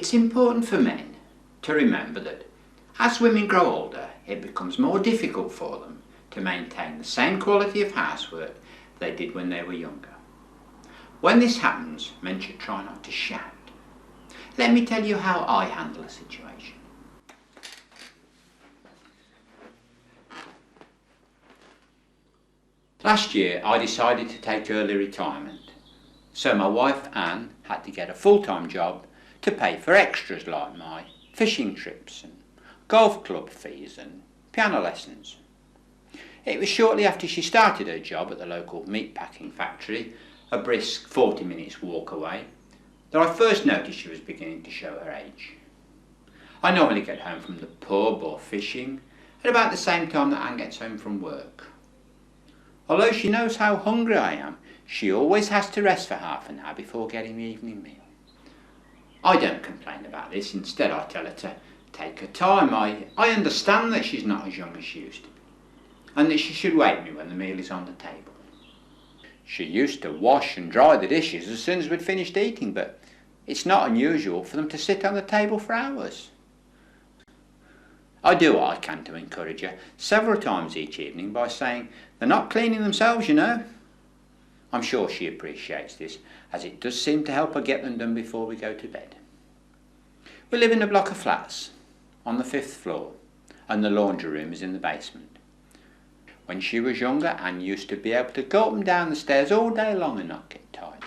It's important for men to remember that as women grow older, it becomes more difficult for them to maintain the same quality of housework they did when they were younger. When this happens, men should try not to shout. Let me tell you how I handle a situation. Last year I decided to take early retirement, so my wife Anne had to get a full-time job to pay for extras like my fishing trips and golf club fees and piano lessons. It was shortly after she started her job at the local meat packing factory, a brisk 40 minutes walk away, that I first noticed she was beginning to show her age. I normally get home from the pub or fishing at about the same time that Anne gets home from work. Although she knows how hungry I am, she always has to rest for half an hour before getting the evening meal. I don't complain about this. Instead, I tell her to take her time. I understand that she's not as young as she used to be, and that she should wake me when the meal is on the table. She used to wash and dry the dishes as soon as we'd finished eating, but it's not unusual for them to sit on the table for hours. I do what I can to encourage her several times each evening by saying they're not cleaning themselves, you know. I'm sure she appreciates this, as it does seem to help her get them done before we go to bed. We live in a block of flats on the 5th floor, and the laundry room is in the basement. When she was younger, Anne used to be able to go up and down the stairs all day long and not get tired.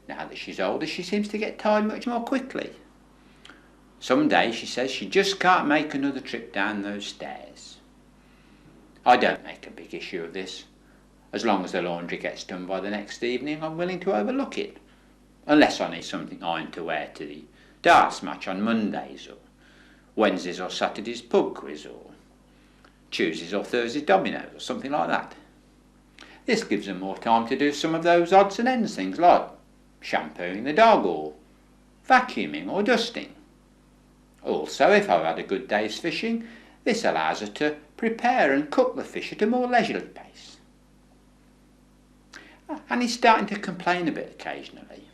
Now that she's older, she seems to get tired much more quickly. Some days she says she just can't make another trip down those stairs. I don't make a big issue of this. As long as the laundry gets done by the next evening, I'm willing to overlook it. Unless I need something ironed to wear to the darts match on Mondays, or Wednesdays or Saturdays pub quiz, or Tuesdays or Thursdays dominoes, or something like that. This gives them more time to do some of those odds and ends things like shampooing the dog, or vacuuming, or dusting. Also, if I've had a good day's fishing, this allows her to prepare and cook the fish at a more leisurely pace. And he's starting to complain a bit occasionally.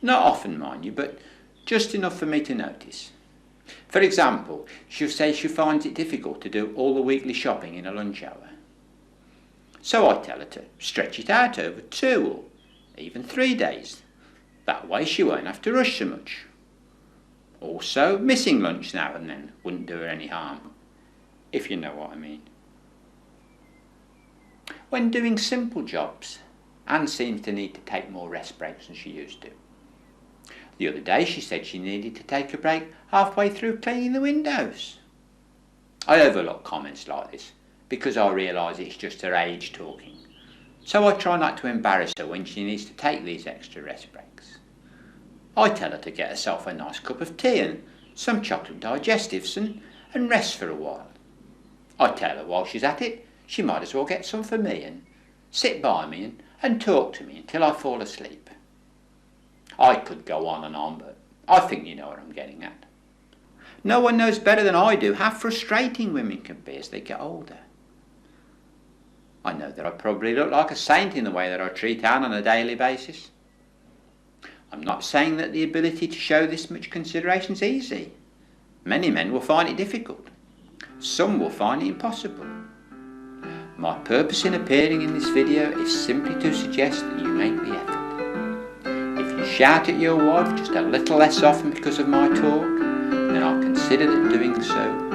Not often, mind you, but just enough for me to notice. For example, she'll say she finds it difficult to do all the weekly shopping in a lunch hour. So I tell her to stretch it out over 2 or even 3 days. That way she won't have to rush so much. Also, missing lunch now and then wouldn't do her any harm, if you know what I mean. When doing simple jobs, Anne seems to need to take more rest breaks than she used to. The other day she said she needed to take a break halfway through cleaning the windows. I overlook comments like this because I realise it's just her age talking, so I try not to embarrass her when she needs to take these extra rest breaks. I tell her to get herself a nice cup of tea and some chocolate digestives and rest for a while. I tell her while she's at it, she might as well get some for me and sit by me and talk to me until I fall asleep. I could go on, but I think you know what I'm getting at. No one knows better than I do how frustrating women can be as they get older. I know that I probably look like a saint in the way that I treat Anne on a daily basis. I'm not saying that the ability to show this much consideration is easy. Many men will find it difficult. Some will find it impossible. My purpose in appearing in this video is simply to suggest that you make the effort. If you shout at your wife just a little less often because of my talk, then I'll consider that doing so